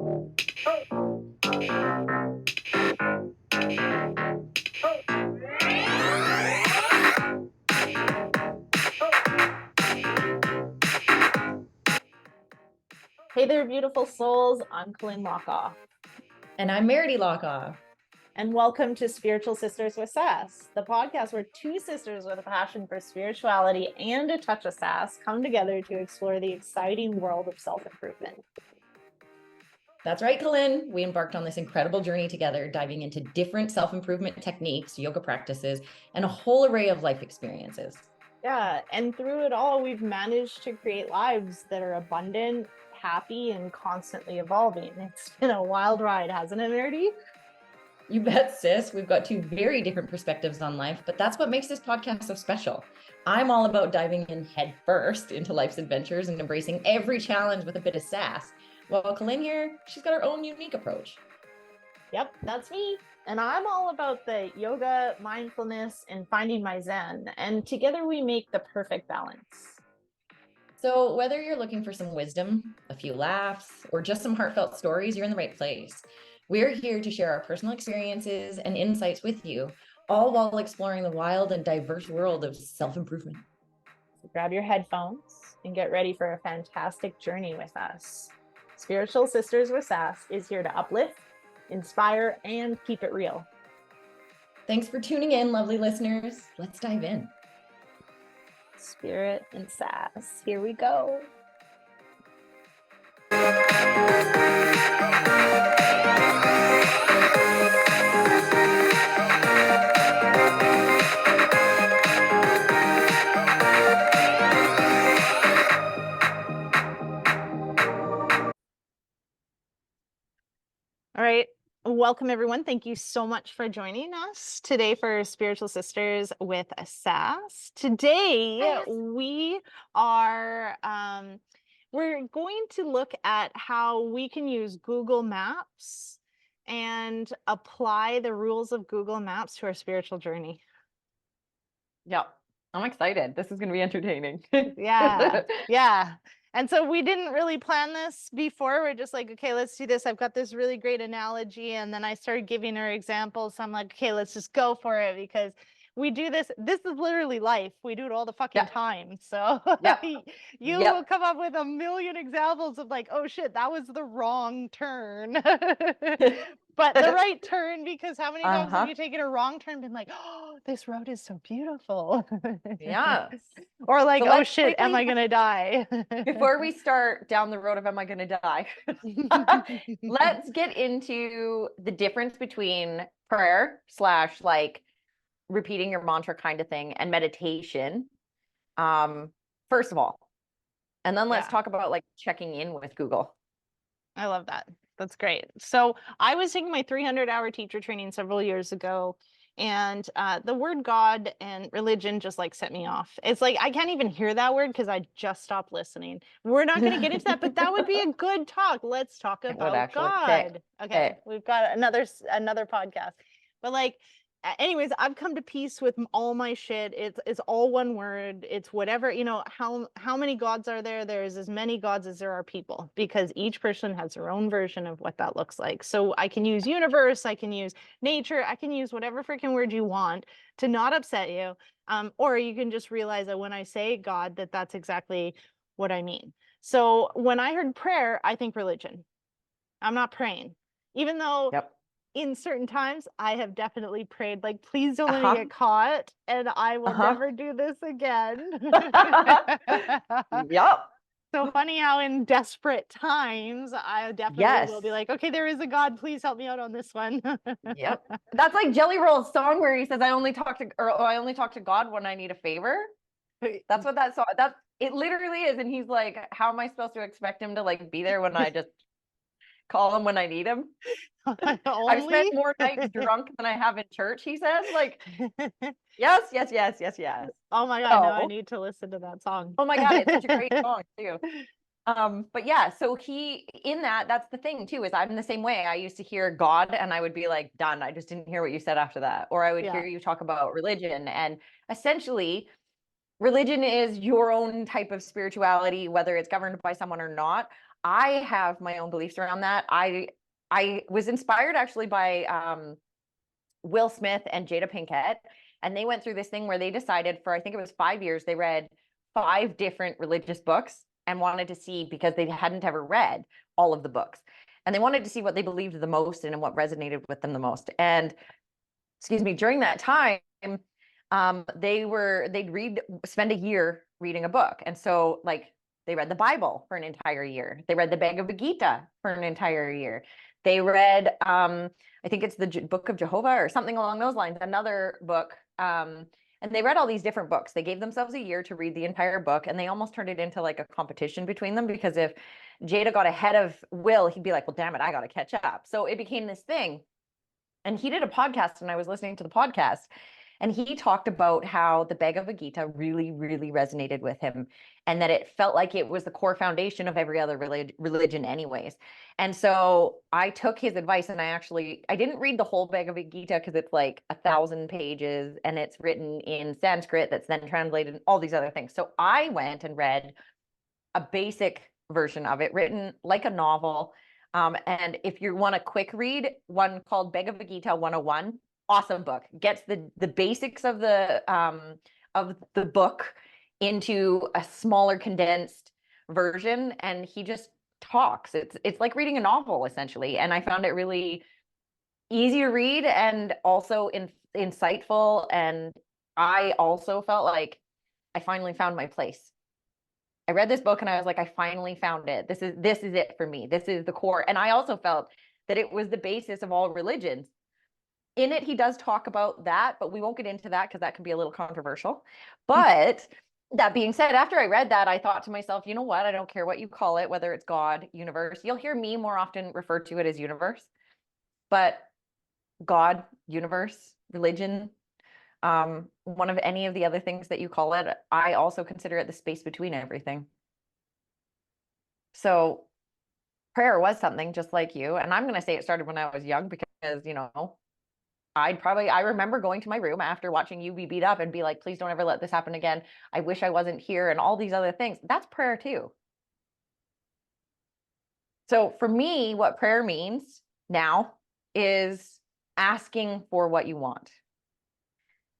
Hey there, beautiful souls. I'm Colynn Hlokoff. And I'm Meridee Hlokoff. And welcome to Spiritual Sisters with Sass, the podcast where two sisters with a passion for spirituality and a touch of sass come together to explore the exciting world of self-improvement. That's right, Colynn. We embarked on this incredible journey together, diving into different self-improvement techniques, yoga practices, and a whole array of life experiences. Yeah, and through it all, we've managed to create lives that are abundant, happy, and constantly evolving. It's been a wild ride, hasn't it, Meridee? You bet, sis. We've got two very different perspectives on life, but that's what makes this podcast so special. I'm all about diving in head first into life's adventures and embracing every challenge with a bit of sass. While Colynn here, she's got her own unique approach. Yep, that's me. And I'm all about the yoga, mindfulness, and finding my zen. And together we make the perfect balance. So whether you're looking for some wisdom, a few laughs, or just some heartfelt stories, you're in the right place. We're here to share our personal experiences and insights with you, all while exploring the wild and diverse world of self-improvement. So grab your headphones and get ready for a fantastic journey with us. Spiritual Sisters with Sass is here to uplift, inspire, and keep it real. Thanks for tuning in, lovely listeners. Let's dive in. Spirit and sass. Here we go. All right. Welcome, everyone. Thank you so much for joining us today for Spiritual Sisters with Sass. Today, we are we're going to look at how we can use Google Maps and apply the rules of Google Maps to our spiritual journey. Yeah, I'm excited. This is going to be entertaining. Yeah. And so we didn't really plan this before. We're just like, okay, let's do this. I've got this really great analogy. And then I started giving her examples. So I'm like, okay, let's just go for it because we do this. This is literally life. We do it all the fucking time. So you will come up with a million examples of like, oh shit, that was the wrong turn. But the right turn, because how many times have you taken a wrong turn and been like, oh, this road is so beautiful. Yes. Or like, So oh shit, am I gonna die? Before we start down the road of am I gonna die, let's get into the difference between prayer / like repeating your mantra kind of thing and meditation. First of all, and then let's talk about like checking in with Google. I love that. That's great. So I was taking my 300-hour teacher training several years ago, and the word God and religion just like set me off. It's like, I can't even hear that word because I just stopped listening. We're not going to get into that, but that would be a good talk. Let's talk about God. Okay. We've got another podcast, but like, anyways, I've come to peace with all my shit. It's all one word. It's whatever, how many gods are there? There's as many gods as there are people, because each person has their own version of what that looks like. So I can use universe, I can use nature, I can use whatever freaking word you want to not upset you. Or you can just realize that when I say God, that's exactly what I mean. So when I heard prayer, I think religion. I'm not praying, even though in certain times I have definitely prayed like, please don't let me get caught and I will never do this again. So funny how in desperate times I definitely will be like, okay, there is a God, please help me out on this one. That's like Jelly Roll's song where he says I only talk to God when I need a favor. That's what that song, it literally is. And he's like, how am I supposed to expect him to like be there when I just call him when I need him? I've spent more nights drunk than I have in church, he says. Like, yes. Oh my God, now I need to listen to that song. Oh my God, it's such a great song too. But yeah, so that's the thing too, is I'm the same way. I used to hear God and I would be like, done. I just didn't hear what you said after that. Or I would hear you talk about religion. And essentially religion is your own type of spirituality, whether it's governed by someone or not. I have my own beliefs around that. I was inspired actually by Will Smith and Jada Pinkett, and they went through this thing where they decided for, I think it was 5 years, they read 5 different religious books and wanted to see, because they hadn't ever read all of the books, and they wanted to see what they believed the most and what resonated with them the most. And excuse me, during that time, they'd spend a year reading a book. And so like they read the Bible for an entire year. They read the Bhagavad Gita for an entire year. They read, I think it's the Book of Jehovah or something along those lines, another book. And they read all these different books. They gave themselves a year to read the entire book, and they almost turned it into like a competition between them, because if Jada got ahead of Will, he'd be like, well, damn it, I got to catch up. So it became this thing. And he did a podcast, and I was listening to the podcast, and he talked about how the Bhagavad Gita really, really resonated with him, and that it felt like it was the core foundation of every other religion anyways. And so I took his advice, and I didn't read the whole Bhagavad Gita, because it's like 1,000 pages and it's written in Sanskrit that's then translated and all these other things. So I went and read a basic version of it, written like a novel. And if you want a quick read, one called Bhagavad Gita 101, awesome book. Gets the basics of the book into a smaller, condensed version, and he just talks. It's like reading a novel essentially, and I found it really easy to read and also insightful. And I also felt like I finally found my place. I read this book and I was like, I finally found it. This is it for me. This is the core. And I also felt that it was the basis of all religions. In it, he does talk about that, but we won't get into that because that can be a little controversial. But that being said, after I read that, I thought to myself, you know what? I don't care what you call it, whether it's God, universe. You'll hear me more often refer to it as universe, but God, universe, religion, one of any of the other things that you call it, I also consider it the space between everything. So prayer was something just like you. And I'm going to say it started when I was young, because, you know, I remember going to my room after watching you be beat up and be like, please don't ever let this happen again. I wish I wasn't here, and all these other things. That's prayer too. So for me, what prayer means now is asking for what you want.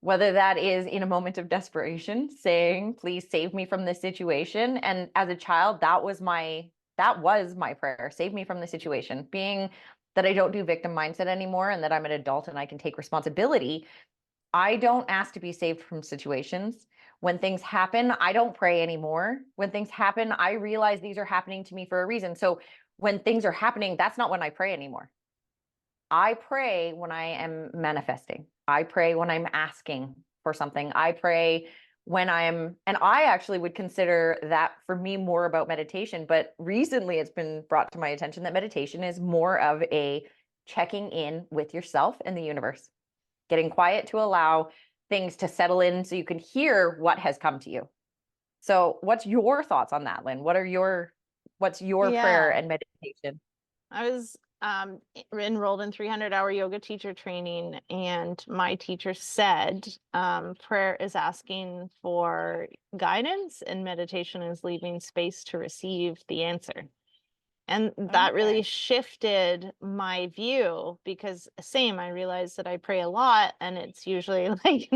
Whether that is in a moment of desperation, saying, please save me from this situation. And as a child, that was my prayer. Save me from the situation. Being that I don't do victim mindset anymore, and that I'm an adult and I can take responsibility, I don't ask to be saved from situations. When things happen, I don't pray anymore. When things happen, I realize these are happening to me for a reason. So when things are happening, that's not when I pray anymore. I pray when I am manifesting. I pray when I'm asking for something. I pray when and I actually would consider that for me more about meditation. But recently it's been brought to my attention that meditation is more of a checking in with yourself and the universe, getting quiet to allow things to settle in so you can hear what has come to you. So what's your thoughts on that, Lynn? What's your prayer and meditation? I was enrolled in 300-hour yoga teacher training, and my teacher said prayer is asking for guidance and meditation is leaving space to receive the answer. And that really shifted my view, because I realized that I pray a lot, and it's usually like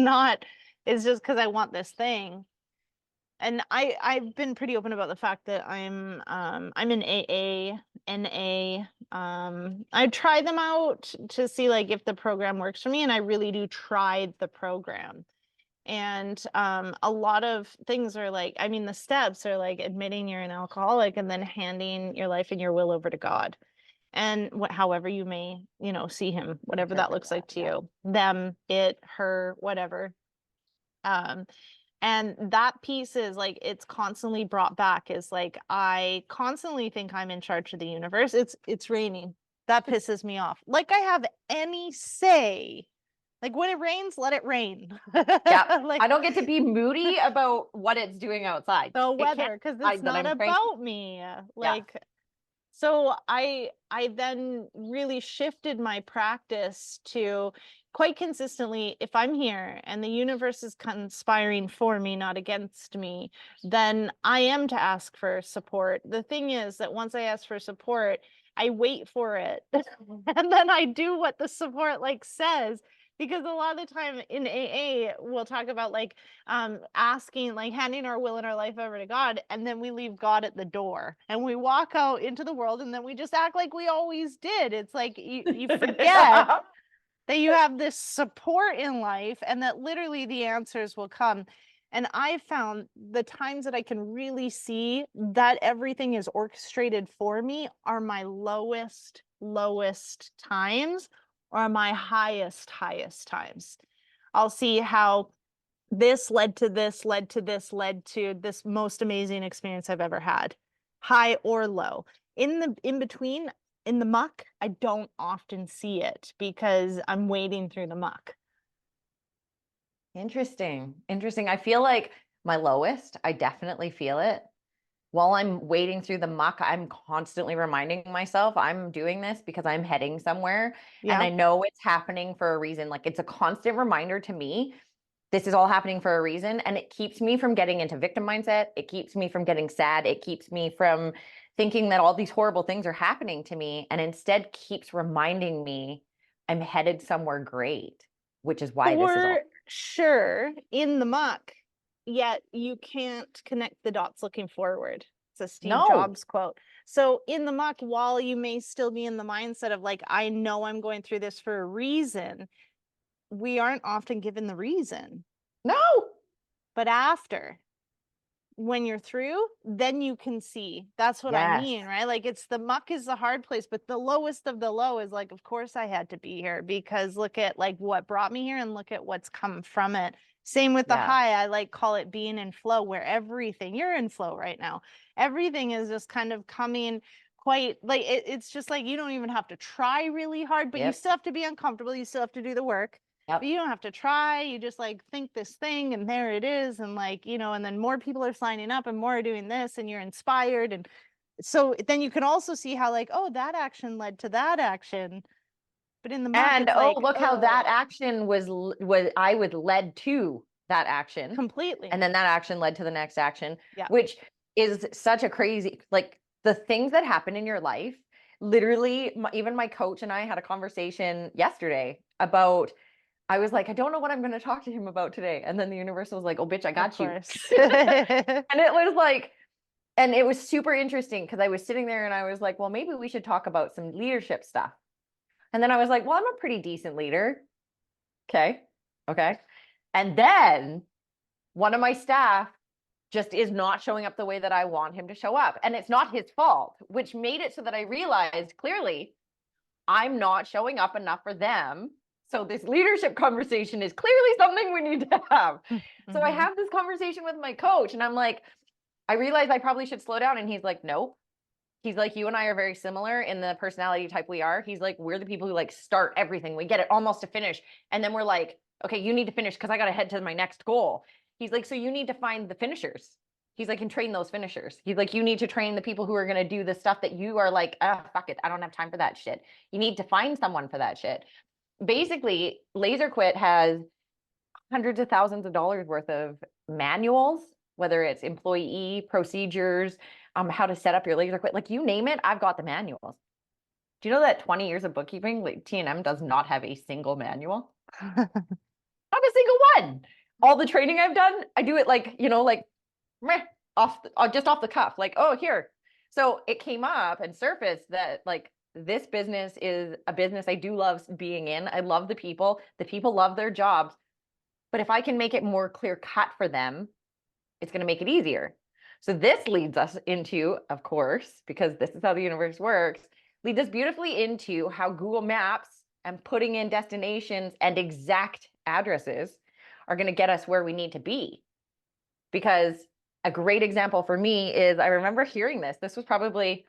it's just because I want this thing. And I've been pretty open about the fact that I'm in AA, NA. I try them out to see like if the program works for me, and I really do try the program. And a lot of things are like, I mean, the steps are like admitting you're an alcoholic and then handing your life and your will over to God. And however you may, see him, whatever that looks like to you, them, it, her, whatever. And that piece is like, it's constantly brought back, is like, I constantly think I'm in charge of the universe. It's raining. That pisses me off. Like I have any say. Like when it rains, let it rain. Yeah. Like, I don't get to be moody about what it's doing outside. The weather, because it's not about me. Like, so I then really shifted my practice to, quite consistently, if I'm here and the universe is conspiring for me, not against me, then I am to ask for support. The thing is that once I ask for support, I wait for it and then I do what the support like says. Because a lot of the time in AA, we'll talk about like asking, like handing our will and our life over to God, and then we leave God at the door and we walk out into the world and then we just act like we always did. It's like you forget that you have this support in life and that literally the answers will come. And I found the times that I can really see that everything is orchestrated for me are my lowest times or my highest times. I'll see how this led to this, led to this, led to this most amazing experience I've ever had, high or low. In between, in the muck, I don't often see it because I'm wading through the muck. Interesting. I feel like my lowest, I definitely feel it. While I'm wading through the muck, I'm constantly reminding myself I'm doing this because I'm heading somewhere. Yeah. And I know it's happening for a reason. Like it's a constant reminder to me, this is all happening for a reason. And it keeps me from getting into victim mindset. It keeps me from getting sad. It keeps me from thinking that all these horrible things are happening to me, and instead keeps reminding me I'm headed somewhere great, which is why this is all. For sure, in the muck, yet you can't connect the dots looking forward. It's a Steve Jobs quote. So in the muck, while you may still be in the mindset of like, I know I'm going through this for a reason, we aren't often given the reason. No. But after, when you're through, then you can see. That's what I mean, right? Like it's the muck is the hard place, but the lowest of the low is like, of course I had to be here because look at like what brought me here and look at what's come from it. Same with the high. I like call it being in flow, where everything, you're in flow right now. Everything is just kind of coming quite like it's just like you don't even have to try really hard, but you still have to be uncomfortable. You still have to do the work. But you don't have to try. You just like think this thing and there it is. And like, you know, and then more people are signing up and more are doing this and you're inspired. And so then you can also see how like, oh, that action led to that action. But in the muck, And it's like, look how that action was I would led to that action completely. And then that action led to the next action, Yeah. which is such a crazy, like the things that happen in your life. Literally, even my coach and I had a conversation yesterday about, I was like, I don't know what I'm going to talk to him about today. And then the universe was like, oh, bitch, I got you. And it was like, and it was super interesting because I was sitting there and I was like, well, maybe we should talk about some leadership stuff. And then I was like, well, I'm a pretty decent leader. Okay. And then one of my staff just is not showing up the way that I want him to show up. And it's not his fault, which made it so that I realized clearly I'm not showing up enough for them. So this leadership conversation is clearly something we need to have. So I have this conversation with my coach and I'm like, I realize I probably should slow down. And he's like, nope. He's like, you and I are very similar in the personality type we are. He's like, we're the people who like start everything. We get it almost to finish. And then we're like, okay, you need to finish because I got to head to my next goal. He's like, so you need to find the finishers. He's like, and train those finishers. He's like, you need to train the people who are going to do the stuff that you are like, ah, fuck it. I don't have time for that shit. You need to find someone for that shit. Basically, Laser Quit has hundreds of thousands of dollars worth of manuals, whether it's employee procedures, how to set up your Laser Quit, like you name it, I've got the manuals. Do you know that 20 years of bookkeeping, like T&M does not have a single manual? Not a single one. All the training I've done, I do it like, you know, like just off the cuff, like, oh, here. So it came up and surfaced that like this business is a business I do love being in. I love the people love their jobs. But if I can make it more clear cut for them, it's going to make it easier. So this leads us into, of course, because this is how the universe works, leads us beautifully into how Google Maps and putting in destinations and exact addresses are going to get us where we need to be. Because a great example for me is, I remember hearing this. This was probably,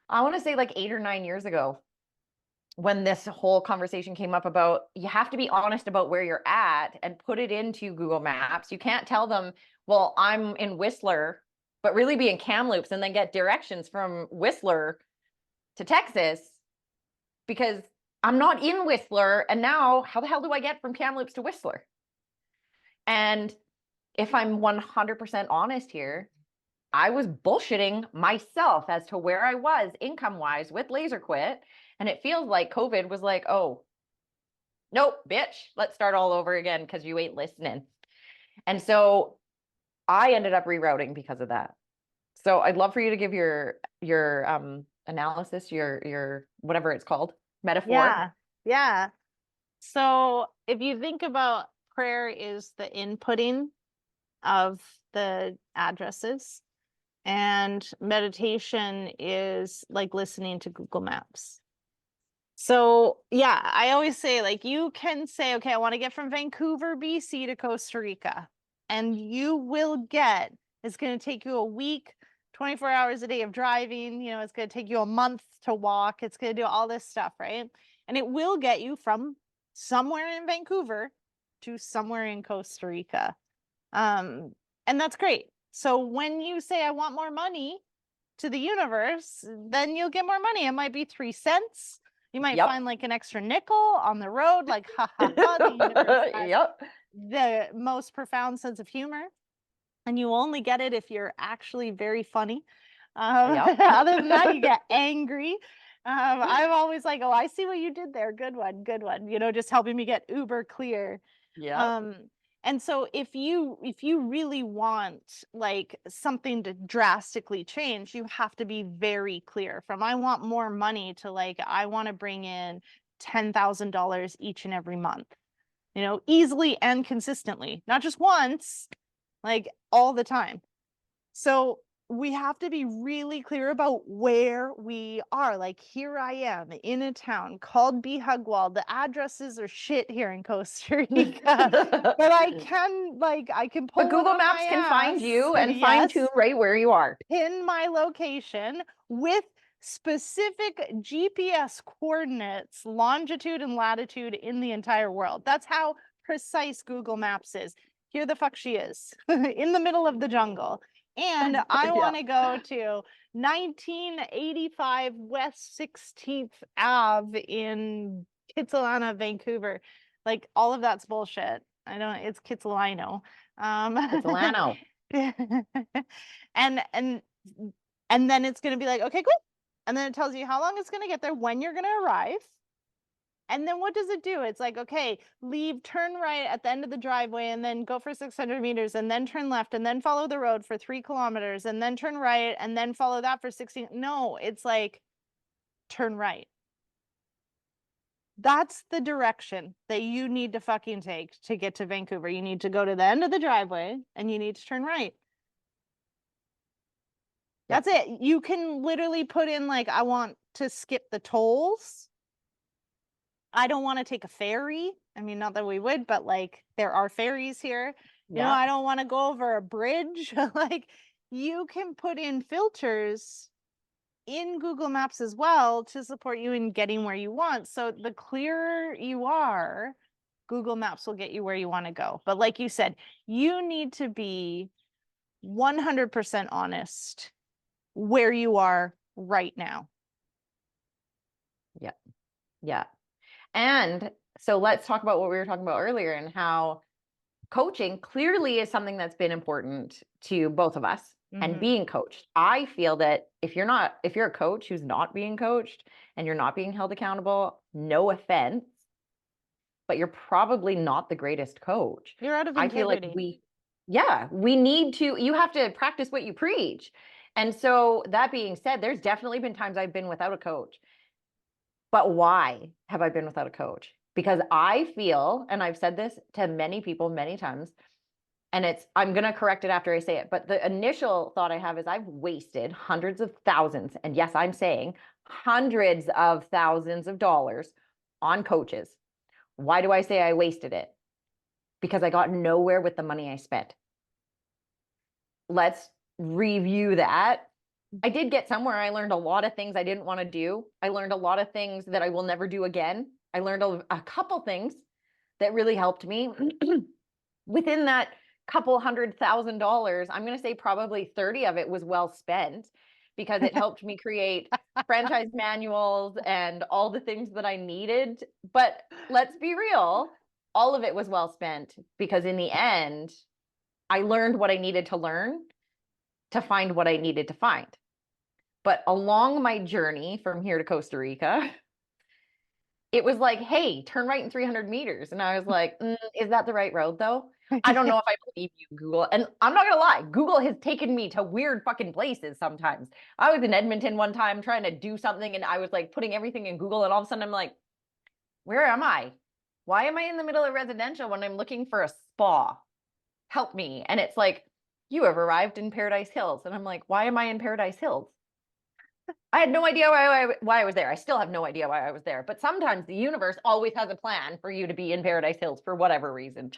I want to say like 8 or 9 years ago, when this whole conversation came up about you have to be honest about where you're at and put it into Google Maps. You can't tell them, well, I'm in Whistler, but really be in Kamloops and then get directions from Whistler to Texas, because I'm not in Whistler. And now how the hell do I get from Kamloops to Whistler? And if I'm 100% honest here, I was bullshitting myself as to where I was income wise with Laser Quit. And it feels like COVID was like, oh, nope, bitch, let's start all over again because you ain't listening. And so I ended up rerouting because of that. So I'd love for you to give your analysis, your whatever it's called, metaphor. Yeah. So if you think about prayer is the inputting of the addresses, and meditation is like listening to Google Maps. So yeah, I always say, like, you can say, okay, I want to get from Vancouver, BC to Costa Rica, and you will get, it's going to take you a week, 24 hours a day of driving, you know, it's going to take you a month to walk, it's going to do all this stuff, right? And it will get you from somewhere in Vancouver to somewhere in Costa Rica. And that's great. So when you say, I want more money to the universe, then you'll get more money. It might be 3 cents. You might find like an extra nickel on the road, like, ha ha ha, the universe has the most profound sense of humor. And you only get it if you're actually very funny. Other than that, you get angry. I'm always like, oh, I see what you did there. Good one, good one. You know, just helping me get uber clear. And so if you really want like something to drastically change, you have to be very clear. From I want more money to like I want to bring in $10,000 each and every month, you know, easily and consistently, not just once, like all the time. So we have to be really clear about where we are. Like, here I am in a town called Bihagwal. The addresses are shit here in Costa Rica, but I can pull but Google Maps can find you and find you right where you are. Pin my location with specific GPS coordinates, longitude and latitude in the entire world. That's how precise Google Maps is. Here the fuck she is in the middle of the jungle. And I want to go to 1985 West 16th Ave in Kitsilano, Vancouver. Like, all of that's bullshit. I don't, it's Kitsilano. Kitsilano. and then it's going to be like, okay, cool. And then it tells you how long it's going to get there, when you're going to arrive. And then what does it do? It's like, okay, leave, turn right at the end of the driveway, and then go for 600 meters, and then turn left, and then follow the road for 3 kilometers, and then turn right, and then follow that for 16. No, it's like, turn right. That's the direction that you need to fucking take to get to Vancouver. You need to go to the end of the driveway, and you need to turn right. That's it. You can literally put in like, I want to skip the tolls. I don't want to take a ferry. I mean, not that we would, but like there are ferries here. You know, I don't want to go over a bridge. Like, you can put in filters in Google Maps as well to support you in getting where you want. So the clearer you are, Google Maps will get you where you want to go. But like you said, you need to be 100% honest where you are right now. Yeah. And so let's talk about what we were talking about earlier and how coaching clearly is something that's been important to both of us and being coached. I feel that if you're a coach who's not being coached and you're not being held accountable, no offense, but you're probably not the greatest coach. You're out of integrity. I feel like we need to, you have to practice what you preach. And so that being said, there's definitely been times I've been without a coach. But why have I been without a coach? Because I feel, and I've said this to many people many times, and I'm going to correct it after I say it, but the initial thought I have is I've wasted hundreds of thousands, and yes, I'm saying hundreds of thousands of dollars on coaches. Why do I say I wasted it? Because I got nowhere with the money I spent. Let's review that. I did get somewhere. I learned a lot of things I didn't want to do. I learned a lot of things that I will never do again. I learned a couple things that really helped me. Within that couple $100,000, I'm going to say probably 30 of it was well spent, because it helped me create franchise manuals and all the things that I needed. But let's be real, all of it was well spent, because in the end, I learned what I needed to learn to find what I needed to find. But along my journey from here to Costa Rica, it was like, hey, turn right in 300 meters. And I was like, is that the right road though? I don't know if I believe you, Google. And I'm not going to lie, Google has taken me to weird fucking places sometimes. I was in Edmonton one time trying to do something, and I was like putting everything in Google, and all of a sudden I'm like, where am I? Why am I in the middle of residential when I'm looking for a spa? Help me. And it's like, you have arrived in Paradise Hills. And I'm like, why am I in Paradise Hills? I had no idea why I was there. I still have no idea why I was there. But sometimes the universe always has a plan for you to be in Paradise Hills for whatever reason.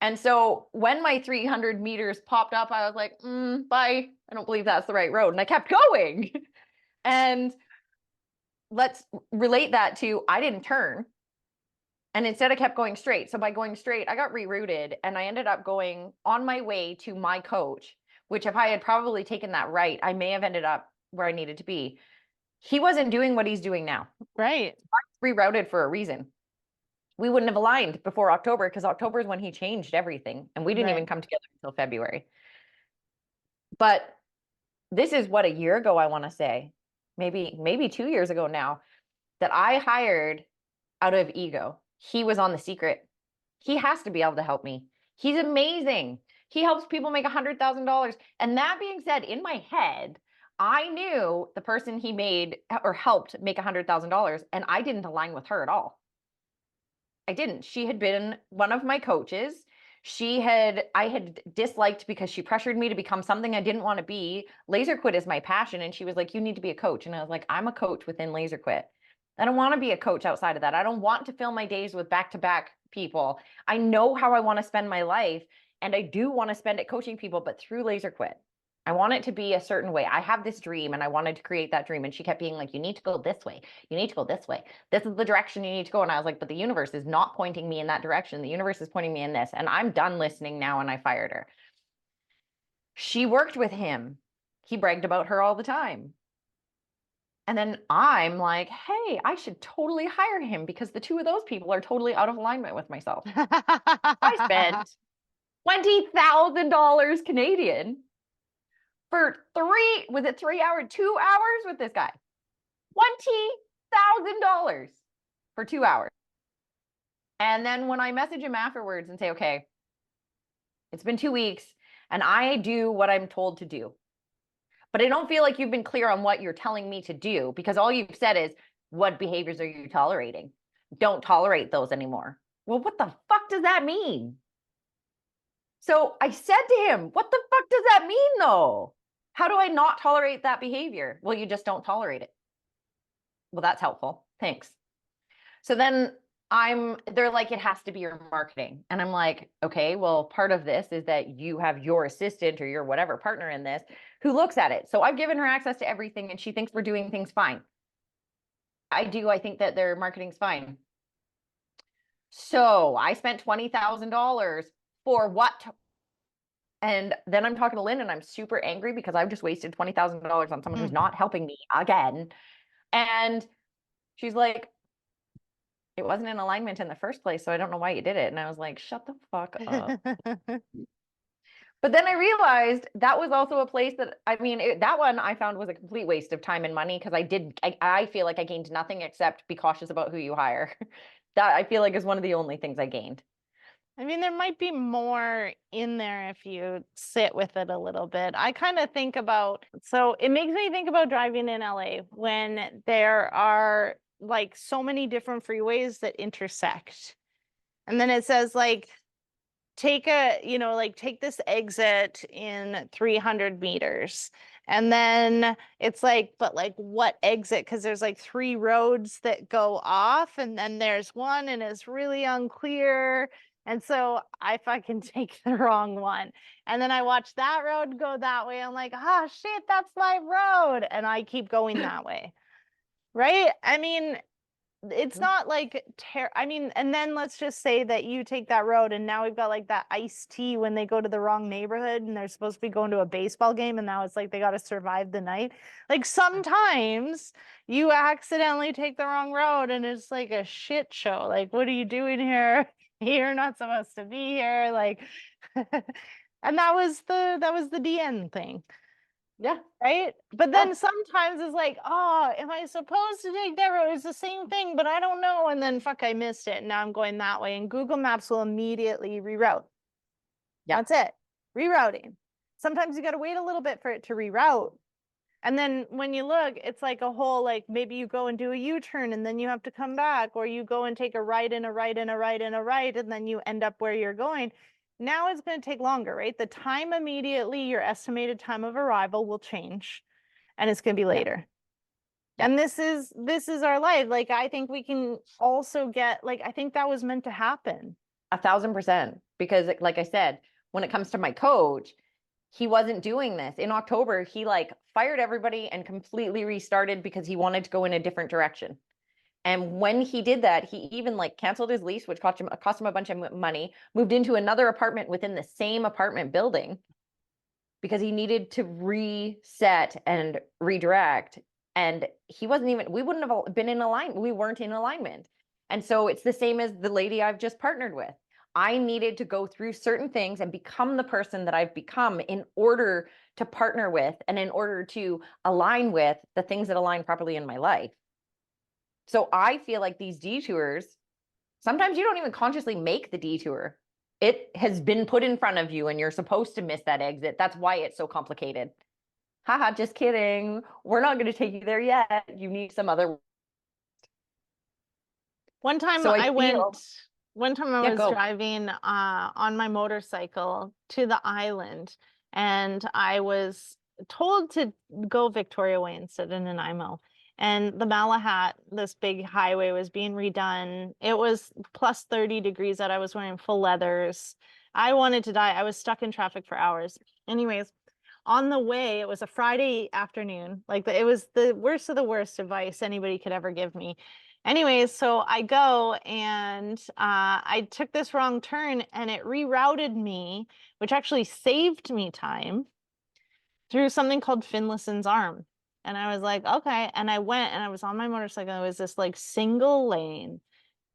And so when my 300 meters popped up, I was like, bye. I don't believe that's the right road. And I kept going. And let's relate that to, I didn't turn. And instead I kept going straight. So by going straight, I got rerouted, and I ended up going on my way to my coach, which if I had probably taken that right, I may have ended up where I needed to be. He wasn't doing what he's doing now. Right. I rerouted for a reason. We wouldn't have aligned before October, because October is when he changed everything, and we didn't even come together until February. But this is what, a year ago, I want to say, maybe 2 years ago now, that I hired out of ego. He was on The Secret. He has to be able to help me. He's amazing. He helps people make $100,000. And that being said, in my head, I knew the person he made or helped make $100,000, and I didn't align with her at all. I didn't. She had been one of my coaches. I had disliked because she pressured me to become something I didn't want to be. Laser Quit is my passion. And she was like, you need to be a coach. And I was like, I'm a coach within Laser Quit. I don't want to be a coach outside of that. I don't want to fill my days with back-to-back people. I know how I want to spend my life, and I do want to spend it coaching people, but through Laser Quit. I want it to be a certain way. I have this dream, and I wanted to create that dream. And she kept being like, you need to go this way. You need to go this way. This is the direction you need to go. And I was like, but the universe is not pointing me in that direction. The universe is pointing me in this. And I'm done listening now. And I fired her. She worked with him. He bragged about her all the time. And then I'm like, hey, I should totally hire him, because the two of those people are totally out of alignment with myself. I spent $20,000 Canadian for 2 hours with this guy. $20,000 for 2 hours. And then when I message him afterwards and say, okay, it's been 2 weeks and I do what I'm told to do, but I don't feel like you've been clear on what you're telling me to do, because all you've said is, what behaviors are you tolerating? Don't tolerate those anymore. Well, what the fuck does that mean? So I said to him, what the fuck does that mean though? How do I not tolerate that behavior? Well, you just don't tolerate it. Well, that's helpful. Thanks. So then they're like, it has to be your marketing. And I'm like, okay, well, part of this is that you have your assistant or your whatever partner in this who looks at it. So I've given her access to everything, and she thinks we're doing things fine. I think that their marketing's fine. So I spent $20,000 for what? And then I'm talking to Lynn, and I'm super angry because I've just wasted $20,000 on someone who's not helping me again. And she's like, it wasn't in alignment in the first place, so I don't know why you did it. And I was like, shut the fuck up. But then I realized that was also a place that, that one I found was a complete waste of time and money, because I feel like I gained nothing except be cautious about who you hire. That I feel like is one of the only things I gained. I mean, there might be more in there if you sit with it a little bit. I kind of think about, so it makes me think about driving in LA when there are like so many different freeways that intersect. And then it says like, take this exit in 300 meters. And then it's like, but like what exit? Because there's like 3 roads that go off, and then there's one and it's really unclear. And so I fucking take the wrong one. And then I watch that road go that way. I'm like, oh shit, that's my road. And I keep going that way. Right? I mean, it's Mhm. not like I mean, and then let's just say that you take that road and now we've got like that iced tea when they go to the wrong neighborhood and they're supposed to be going to a baseball game and now it's like they got to survive the night. Like sometimes you accidentally take the wrong road and it's like a shit show. Like, what are you doing here? You're not supposed to be here. Like, and that was the DN thing. Yeah. Right? But Yeah. then sometimes it's like, oh, am I supposed to take that road? It's the same thing, but I don't know. And then fuck, I missed it. And now I'm going that way. And Google Maps will immediately reroute. Yeah. That's it. Rerouting. Sometimes you got to wait a little bit for it to reroute. And then when you look, it's like a whole, like maybe you go and do a U-turn and then you have to come back, or you go and take a right and a right and a right and a right, and then you end up where you're going. Now it's going to take longer, right? The time immediately, your estimated time of arrival will change and it's going to be Yeah. later. Yeah. And this is our life. Like, I think we can also get, like, I think that was meant to happen. 1,000%. Because like I said, when it comes to my coach, he wasn't doing this. In October, he like fired everybody and completely restarted because he wanted to go in a different direction. And when he did that, he even like canceled his lease, which cost him a bunch of money, moved into another apartment within the same apartment building because he needed to reset and redirect. And we wouldn't have been in alignment. We weren't in alignment. And so it's the same as the lady I've just partnered with. I needed to go through certain things and become the person that I've become in order to partner with and in order to align with the things that align properly in my life. So I feel like these detours, sometimes you don't even consciously make the detour. It has been put in front of you and you're supposed to miss that exit. That's why it's so complicated. Haha, just kidding. We're not going to take you there yet. You need some other. One time So I feel, yeah, was go. driving on my motorcycle to the island, and I was told to go Victoria Way instead of Nanaimo. And the Malahat, this big highway, was being redone. It was plus 30 degrees out. I was wearing full leathers. I wanted to die. I was stuck in traffic for hours. Anyways, on the way, it was a Friday afternoon. Like, it was the worst of the worst advice anybody could ever give me. Anyways, so I go and I took this wrong turn and it rerouted me, which actually saved me time, through something called Finlayson's Arm. And I was like, okay. And I went and I was on my motorcycle. It was this like single lane,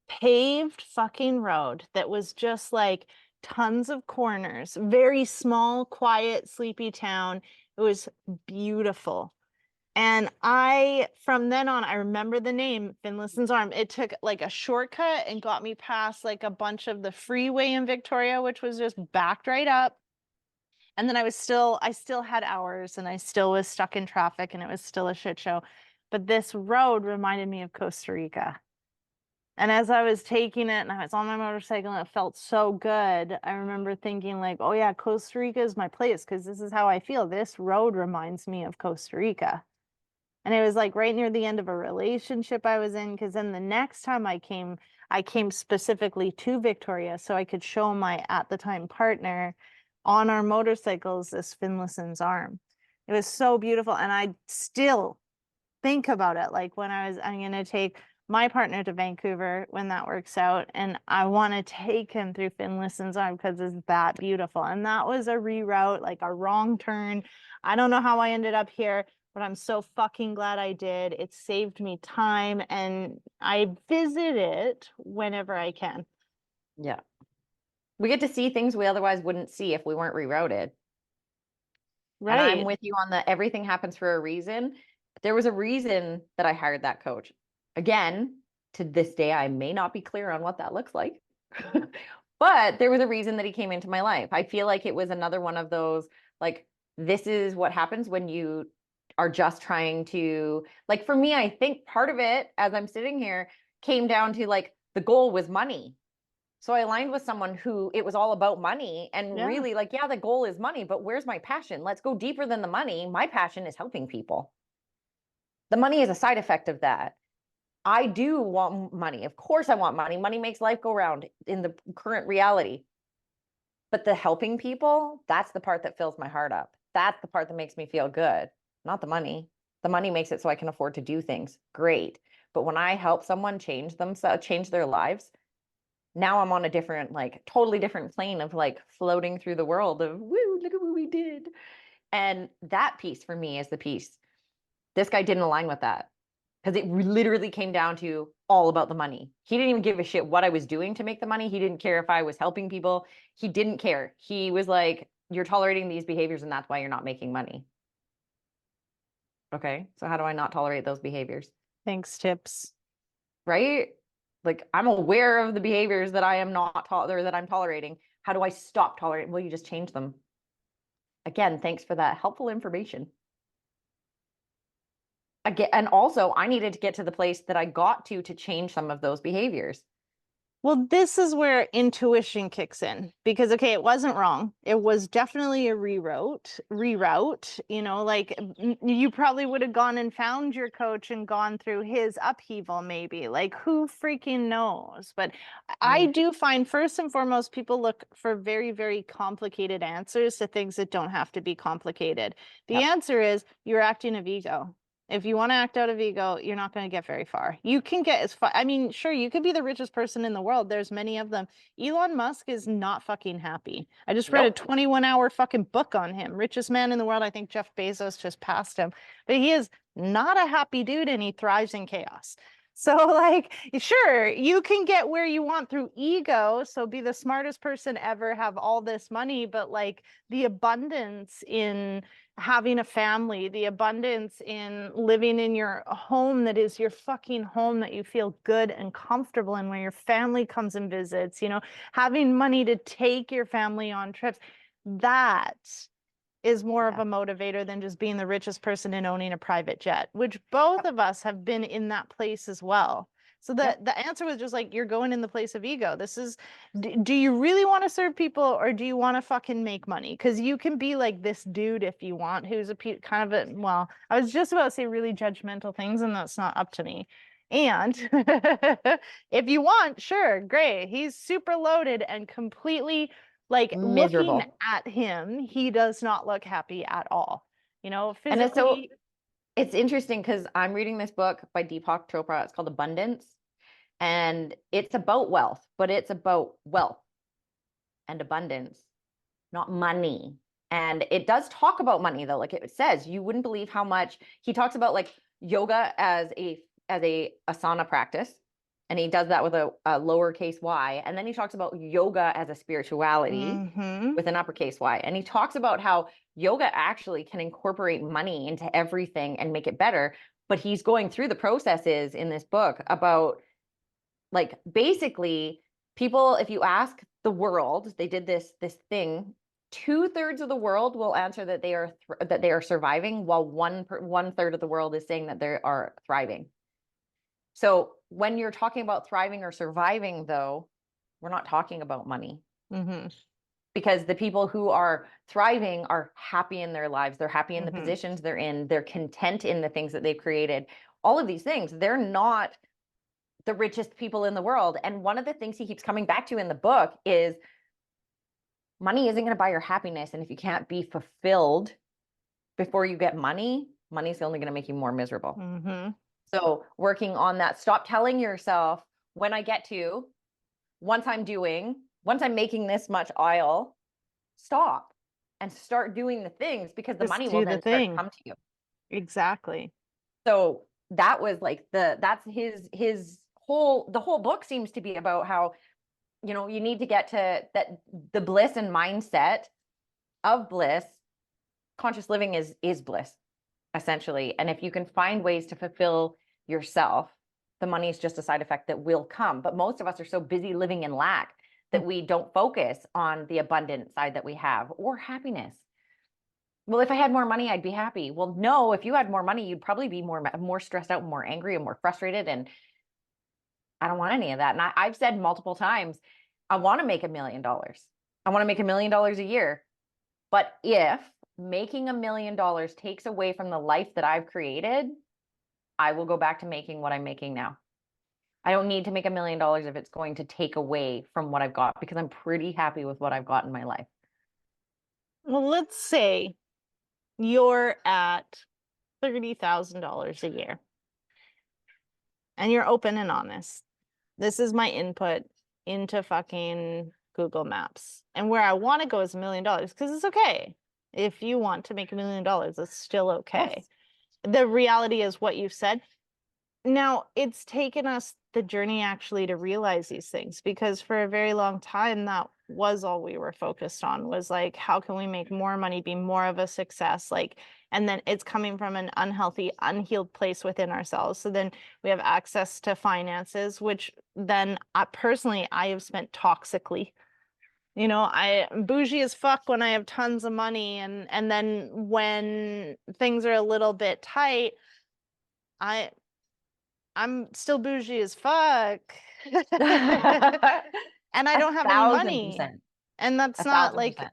paved fucking road that was just like tons of corners, very small, quiet, sleepy town. It was beautiful. And from then on, I remember the name Finlayson's Arm. It took like a shortcut and got me past like a bunch of the freeway in Victoria, which was just backed right up. And then I still had hours and I still was stuck in traffic and it was still a shit show. But this road reminded me of Costa Rica. And as I was taking it and I was on my motorcycle and it felt so good, I remember thinking like, oh yeah, Costa Rica is my place because this is how I feel. This road reminds me of Costa Rica. And it was like right near the end of a relationship I was in, because then the next time I came specifically to Victoria so I could show my at the time partner on our motorcycles this Finlayson's Arm. It was so beautiful. And I still think about it. Like when I'm going to take my partner to Vancouver when that works out. And I want to take him through Finlayson's Arm because it's that beautiful. And that was a reroute, like a wrong turn. I don't know how I ended up here, but I'm so fucking glad I did. It saved me time and I visit it whenever I can. Yeah. We get to see things we otherwise wouldn't see if we weren't rerouted. And I'm Right. with you on the everything happens for a reason. There was a reason that I hired that coach. Again, to this day, I may not be clear on what that looks like, but there was a reason that he came into my life. I feel like it was another one of those, like, this is what happens when you are just trying to, like, for me, I think part of it, as I'm sitting here, came down to like the goal was money. So I aligned with someone who it was all about money and Yeah. really like, yeah, the goal is money, but where's my passion? Let's go deeper than the money. My passion is helping people. The money is a side effect of that. I do want money. Of course I want money. Money makes life go round in the current reality. But the helping people, that's the part that fills my heart up. That's the part that makes me feel good, not the money. The money makes it so I can afford to do things. Great. But when I help someone change themselves, change their lives, now I'm on a different, like totally different plane of like floating through the world of, woo, look at what we did. And that piece for me is the piece. This guy didn't align with that because it literally came down to all about the money. He didn't even give a shit what I was doing to make the money. He didn't care if I was helping people. He didn't care. He was like, you're tolerating these behaviors and that's why you're not making money. Okay, so how do I not tolerate those behaviors? Thanks, tips. Right? Like I'm aware of the behaviors that I am not or that I'm tolerating. How do I stop tolerating? Well, you just change them. Again, thanks for that helpful information. Again, and also I needed to get to the place that I got to change some of those behaviors. Well, this is where intuition kicks in because, okay, it wasn't wrong. It was definitely a reroute, you know, like you probably would have gone and found your coach and gone through his upheaval, maybe. Like, who freaking knows? But I do find, first and foremost, people look for very, very complicated answers to things that don't have to be complicated. The answer is you're acting of ego. If you want to act out of ego, you're not going to get very far. You can get as far. I mean, sure, you could be the richest person in the world. There's many of them. Elon Musk is not fucking happy. I just read a 21-hour fucking book on him. Richest man in the world. I think Jeff Bezos just passed him. But he is not a happy dude and he thrives in chaos. So like, sure, you can get where you want through ego. So be the smartest person ever, have all this money, but like the abundance in having a family, the abundance in living in your home that is your fucking home that you feel good and comfortable in, where your family comes and visits, you know, having money to take your family on trips, that is more of a motivator than just being the richest person and owning a private jet, which both of us have been in that place as well. So the answer was just like, you're going in the place of ego. This is, do you really want to serve people or do you want to fucking make money? Because you can be like this dude if you want, who's a kind of a, well, I was just about to say really judgmental things and that's not up to me. And if you want, sure, great. He's super loaded and completely like miserable. looking at him, he does not look happy at all. You know, physically. And so it's interesting because I'm reading this book by Deepak Chopra. It's called Abundance. And it's about wealth, but it's about wealth and abundance, not money. And it does talk about money though. Like it says, you wouldn't believe how much he talks about like yoga as a asana practice. And he does that with a lowercase y. And then he talks about yoga as a spirituality with an uppercase y. And he talks about how yoga actually can incorporate money into everything and make it better. But he's going through the processes in this book about like basically people, if you ask the world, they did this thing, 2/3 of the world will answer that they are surviving, while 1/3 of the world is saying that they are thriving. So when you're talking about thriving or surviving, though, we're not talking about money. Because the people who are thriving are happy in their lives. They're happy in the positions they're in. They're content in the things that they've created. All of these things, they're not the richest people in the world. And one of the things he keeps coming back to in the book is money isn't going to buy your happiness. And if you can't be fulfilled before you get money, money's only going to make you more miserable. So working on that, stop telling yourself when I get to, once I'm making this much oil, stop and start doing the things because the money will then start to come to you. Exactly. So that was like that's his whole book seems to be about how, you know, you need to get to that, the bliss and mindset of bliss. Conscious living is bliss, essentially. And if you can find ways to fulfill yourself, the money is just a side effect that will come. But most of us are so busy living in lack that we don't focus on the abundant side that we have, or happiness. Well, if I had more money, I'd be happy. Well, no, if you had more money, you'd probably be more stressed out, more angry, and more frustrated. And I don't want any of that. And I've said multiple times, I want to make $1 million. I want to make $1 million a year. But if making $1 million takes away from the life that I've created, I will go back to making what I'm making now. I don't need to make $1 million if it's going to take away from what I've got, because I'm pretty happy with what I've got in my life. Well, let's say you're at $30,000 a year. and you're open and honest. This is my input into fucking Google Maps. And where I want to go is $1 million, because it's okay. If you want to make $1 million, it's still okay. Yes. The reality is what you've said. Now, it's taken us the journey actually to realize these things, because for a very long time, that was all we were focused on, was like, how can we make more money, be more of a success? Like, and then it's coming from an unhealthy, unhealed place within ourselves. So then we have access to finances, which then personally, I have spent toxically. You know, I'm bougie as fuck when I have tons of money. And then when things are a little bit tight, I'm still bougie as fuck. And I don't have any money. 1,000%. And that's not like, 1,000%.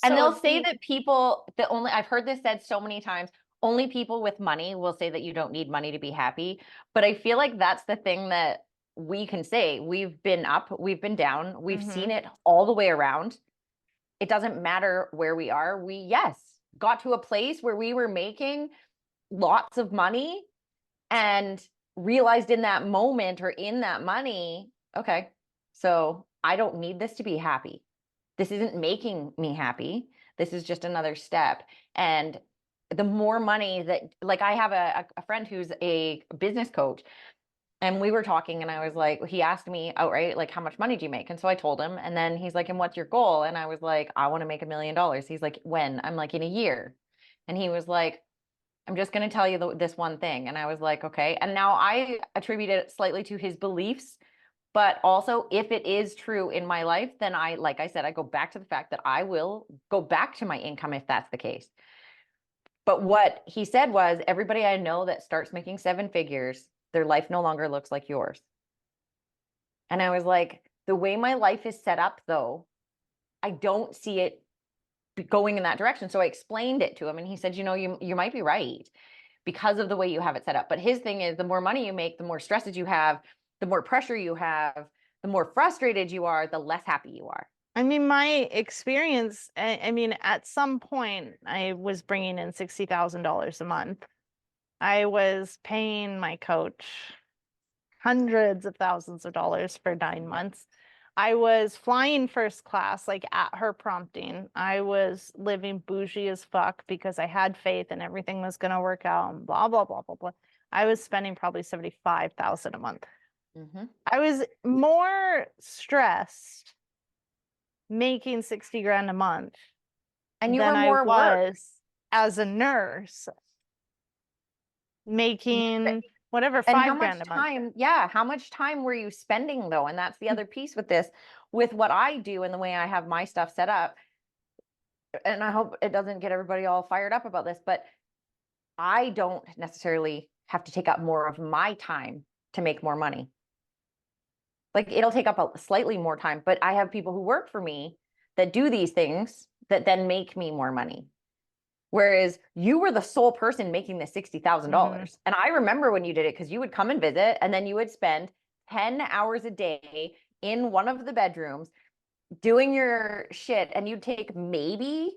And they'll so say that people that only, I've heard this said so many times, only people with money will say that you don't need money to be happy. But I feel like that's the thing that we can say. We've been up, we've been down, we've seen it all the way around. It doesn't matter where we are. We, yes, got to a place where we were making lots of money and realized in that moment or in that money, okay, so I don't need this to be happy. This isn't making me happy. This is just another step. And the more money that, like, I have a friend who's a business coach, and we were talking, and I was like, he asked me outright, like, how much money do you make? And so I told him, and then he's like, and what's your goal? And I was like, I want to make $1 million. He's like, when? I'm like, in a year. And he was like, I'm just going to tell you this one thing. And I was like, okay. And now I attribute it slightly to his beliefs, but also if it is true in my life, then like I said, I go back to the fact that I will go back to my income if that's the case. But what he said was, everybody I know that starts making 7 figures, their life no longer looks like yours. And I was like, the way my life is set up though, I don't see it going in that direction. So I explained it to him, and he said, you know, you might be right because of the way you have it set up. But his thing is, the more money you make, the more stresses you have, the more pressure you have, the more frustrated you are, the less happy you are. I mean, my experience, I mean, at some point I was bringing in $60,000 a month. I was paying my coach hundreds of thousands of dollars for 9 months. I was flying first class, like at her prompting. I was living bougie as fuck because I had faith and everything was going to work out and blah, blah, blah, blah, blah. I was spending probably $75,000 a month. I was more stressed making 60 grand a month and you than were more I was as a nurse making whatever, and 5 grand a month. How much time were you spending though? And that's the other piece with this, with what I do and the way I have my stuff set up. And I hope it doesn't get everybody all fired up about this, but I don't necessarily have to take up more of my time to make more money. Like, it'll take up a slightly more time, but I have people who work for me that do these things that then make me more money. Whereas you were the sole person making the $60,000. And I remember when you did it, because you would come and visit, and then you would spend 10 hours a day in one of the bedrooms doing your shit, and you'd take maybe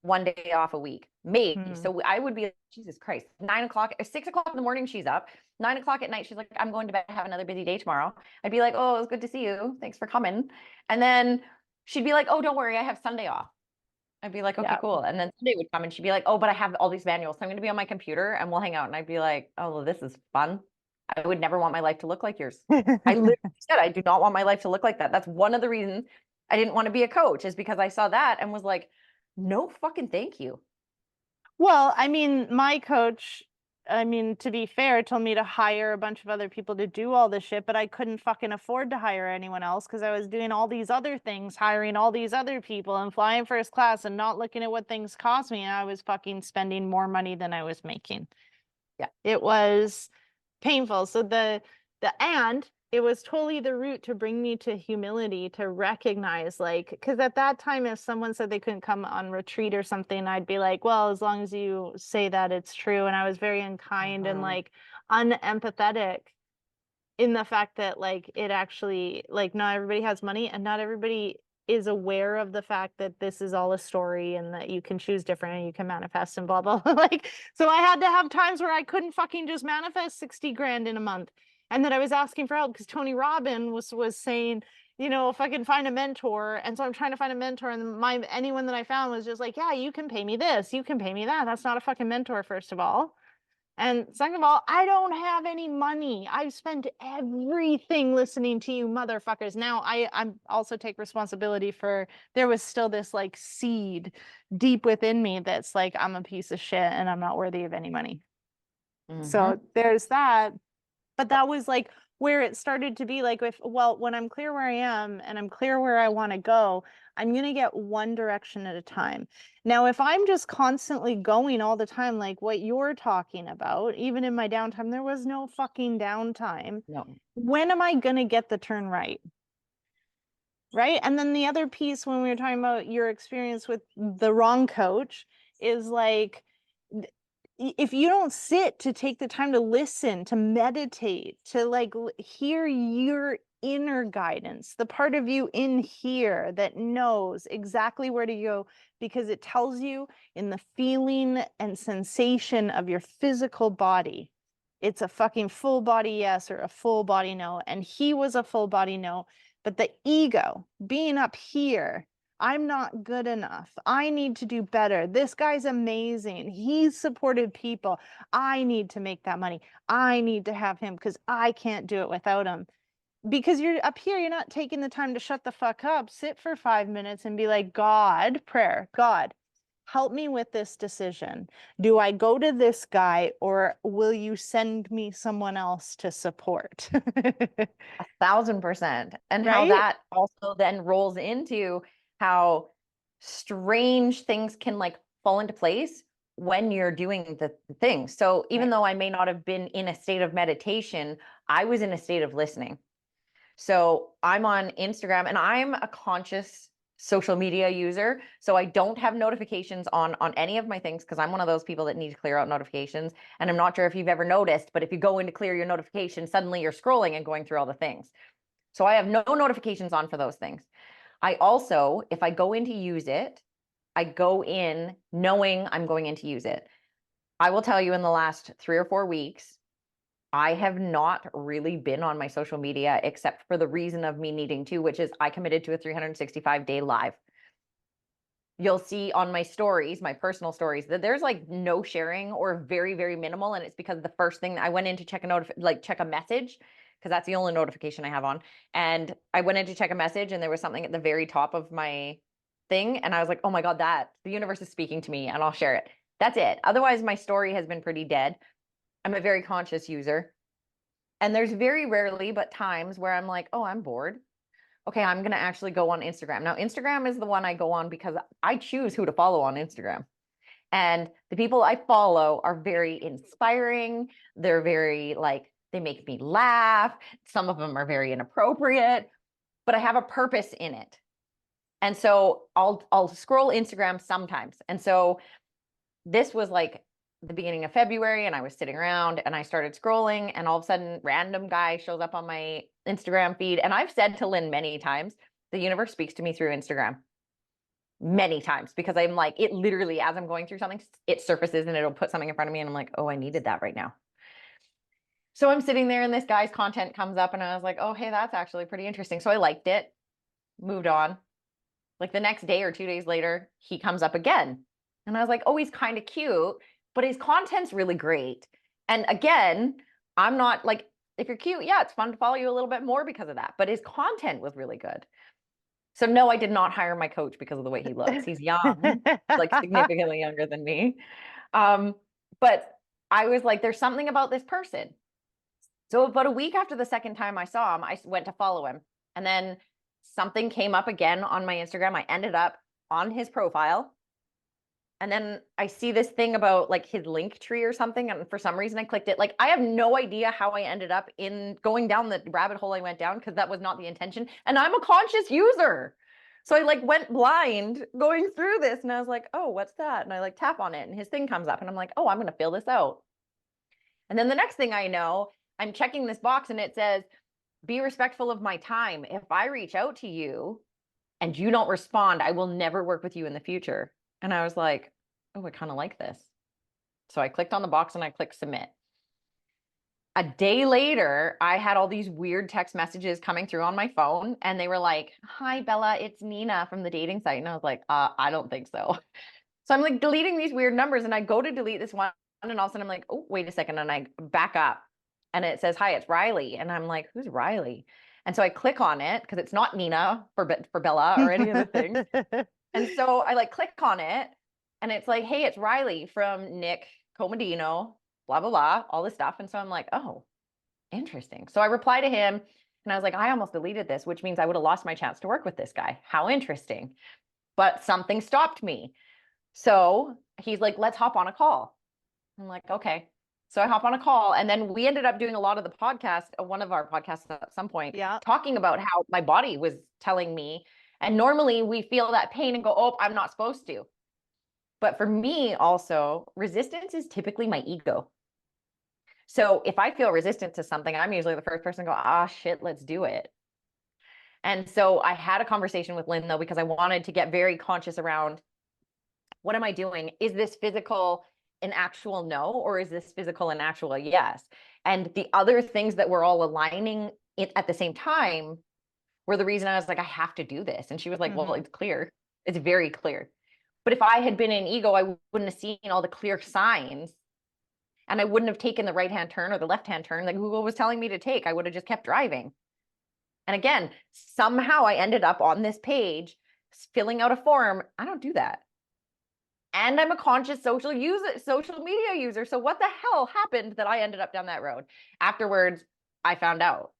1 day off a week, maybe. So I would be like, Jesus Christ, 9 o'clock, 6 o'clock in the morning, she's up. 9 o'clock at night, she's like, I'm going to bed, have another busy day tomorrow. I'd be like, oh, it was good to see you. Thanks for coming. And then she'd be like, oh, don't worry, I have Sunday off. I'd be like, okay, cool. And then Sunday would come and she'd be like, oh, but I have all these manuals, so I'm going to be on my computer and we'll hang out. And I'd be like, oh, well, this is fun. I would never want my life to look like yours. I literally said, I do not want my life to look like that. That's one of the reasons I didn't want to be a coach, is because I saw that and was like, no fucking thank you. Well, I mean, my coach, I mean, to be fair, told me to hire a bunch of other people to do all this shit, but I couldn't fucking afford to hire anyone else because I was doing all these other things, hiring all these other people and flying first class and not looking at what things cost me. And I was fucking spending more money than I was making. Yeah. It was painful. So and it was totally the route to bring me to humility, to recognize, like, because at that time, if someone said they couldn't come on retreat or something, I'd be like, well, as long as you say that it's true. And I was very unkind and like unempathetic in the fact that, like, it actually, like, not everybody has money and not everybody is aware of the fact that this is all a story and that you can choose different and you can manifest and blah, blah, blah. Like, so I had to have times where I couldn't fucking just manifest 60 grand in a month. And then I was asking for help because Tony Robbins was saying, you know, if I can find a mentor. And so I'm trying to find a mentor, and anyone that I found was just like, yeah, you can pay me this, you can pay me that. That's not a fucking mentor, first of all. And second of all, I don't have any money. I've spent everything listening to you motherfuckers. Now I'm also take responsibility for, there was still this like seed deep within me that's like, I'm a piece of shit and I'm not worthy of any money. So there's that. But that was like where it started to be like, when I'm clear where I am and I'm clear where I want to go, I'm going to get one direction at a time. Now, if I'm just constantly going all the time, like what you're talking about, even in my downtime, there was no fucking downtime. No. When am I going to get the turn right? Right. And then the other piece, when we were talking about your experience with the wrong coach, is like, if you don't sit to take the time to listen, to meditate, to like hear your inner guidance, the part of you in here that knows exactly where to go, because it tells you in the feeling and sensation of your physical body, it's a fucking full body yes or a full body no. And he was a full body no. But the ego being up here, I'm not good enough. I need to do better. This guy's amazing. He's supported people. I need to make that money. I need to have him because I can't do it without him. Because you're up here, you're not taking the time to shut the fuck up, sit for 5 minutes and be like, God, prayer, God, help me with this decision. Do I go to this guy or will you send me someone else to support? 1,000%. And how Right? that also then rolls into how strange things can like fall into place when you're doing the thing. So even though I may not have been in a state of meditation, I was in a state of listening. So I'm on Instagram and I'm a conscious social media user. So I don't have notifications on any of my things because I'm one of those people that need to clear out notifications. And I'm not sure if you've ever noticed, but if you go in to clear your notifications, suddenly you're scrolling and going through all the things. So I have no notifications on for those things. I also, if I go in to use it, I go in knowing I'm going in to use it. I will tell you, in the last 3 or 4 weeks, I have not really been on my social media except for the reason of me needing to, which is I committed to a 365-day live. You'll see on my stories, my personal stories, that there's like no sharing or very, very minimal. And it's because the first thing I went in to check check a message, because that's the only notification I have on. And I went in to check a message and there was something at the very top of my thing. And I was like, oh my God, the universe is speaking to me and I'll share it. That's it. Otherwise, my story has been pretty dead. I'm a very conscious user. And there's very rarely, but times where I'm like, oh, I'm bored. Okay, I'm going to actually go on Instagram. Now, Instagram is the one I go on because I choose who to follow on Instagram. And the people I follow are very inspiring. They're very like, they make me laugh. Some of them are very inappropriate, but I have a purpose in it. And so I'll scroll Instagram sometimes. And so this was like the beginning of February and I was sitting around and I started scrolling and all of a sudden random guy shows up on my Instagram feed. And I've said to Lynn many times, the universe speaks to me through Instagram many times because I'm like, it literally, as I'm going through something, it surfaces and it'll put something in front of me. And I'm like, oh, I needed that right now. So I'm sitting there and this guy's content comes up and I was like, oh, hey, that's actually pretty interesting. So I liked it, moved on. Like the next day or 2 days later, he comes up again. And I was like, oh, he's kind of cute, but his content's really great. And again, I'm not like, if you're cute, yeah, it's fun to follow you a little bit more because of that. But his content was really good. So no, I did not hire my coach because of the way he looks. He's young, like significantly younger than me. But I was like, there's something about this person. So about a week after the second time I saw him, I went to follow him. And then something came up again on my Instagram. I ended up on his profile. And then I see this thing about like his link tree or something. And for some reason I clicked it. Like I have no idea how I ended up in going down the rabbit hole I went down because that was not the intention. And I'm a conscious user. So I like went blind going through this and I was like, oh, what's that? And I like tap on it and his thing comes up and I'm like, oh, I'm going to fill this out. And then the next thing I know, I'm checking this box and it says, be respectful of my time. If I reach out to you, and you don't respond, I will never work with you in the future. And I was like, oh, I kind of like this. So I clicked on the box and I clicked submit. A day later, I had all these weird text messages coming through on my phone, and they were like, hi, Bella, it's Nina from the dating site. And I was like, I don't think so. So I'm like deleting these weird numbers, and I go to delete this one, and all of a sudden I'm like, oh, wait a second. And I back up, and it says, hi, it's Riley. And I'm like, who's Riley? And so I click on it because it's not Nina for Bella or any of the things. And so I like click on it, and it's like, hey, it's Riley from Nick Comodino, blah, blah, blah, all this stuff. And so I'm like, oh, interesting. So I reply to him, and I was like, I almost deleted this, which means I would have lost my chance to work with this guy. How interesting. But something stopped me. So he's like, let's hop on a call. I'm like, okay. So I hop on a call, and then we ended up doing a lot of the podcast, one of our podcasts at some point, talking about how my body was telling me. And normally we feel that pain and go, oh, I'm not supposed to. But for me also, resistance is typically my ego. So if I feel resistant to something, I'm usually the first person to go, shit, let's do it. And so I had a conversation with Lynn, though, because I wanted to get very conscious around, what am I doing? Is this physical an actual no, or is this physical an actual yes? And the other things that we're all aligning it at the same time were the reason I was like, I have to do this. And she was like, well, it's clear. It's very clear. But if I had been in ego, I wouldn't have seen all the clear signs, and I wouldn't have taken the right-hand turn or the left-hand turn like Google was telling me to take. I would have just kept driving. And again, somehow I ended up on this page filling out a form. I don't do that. And I'm a conscious social media user. So what the hell happened that I ended up down that road? Afterwards, I found out.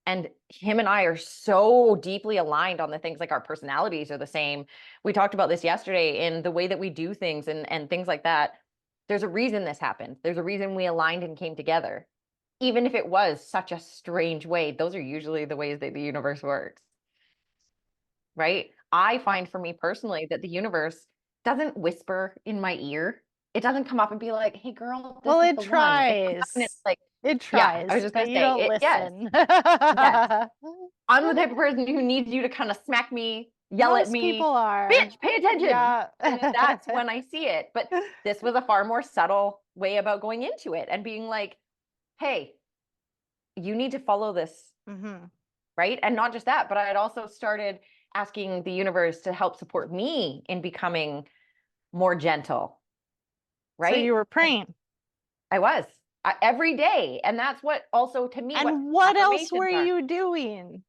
And him and I are so deeply aligned on the things, like our personalities are the same. We talked about this yesterday in the way that we do things and things like that. There's a reason this happened. There's a reason we aligned and came together. Even if it was such a strange way, those are usually the ways that the universe works. Right? I find for me personally that the universe doesn't whisper in my ear. It doesn't come up and be like, hey girl, this is it the tries. One. It's like, it tries. Yeah, I was just gonna say, you don't listen. Yes. I'm the type of person who needs you to kind of smack me, yell Most at me. People are. Bitch, pay attention. Yeah. And that's when I see it. But this was a far more subtle way about going into it and being like, hey, you need to follow this. Right? And not just that, but I had also started asking the universe to help support me in becoming more gentle. Right? So you were praying. I was every day. And that's what also to me. And what else were you doing?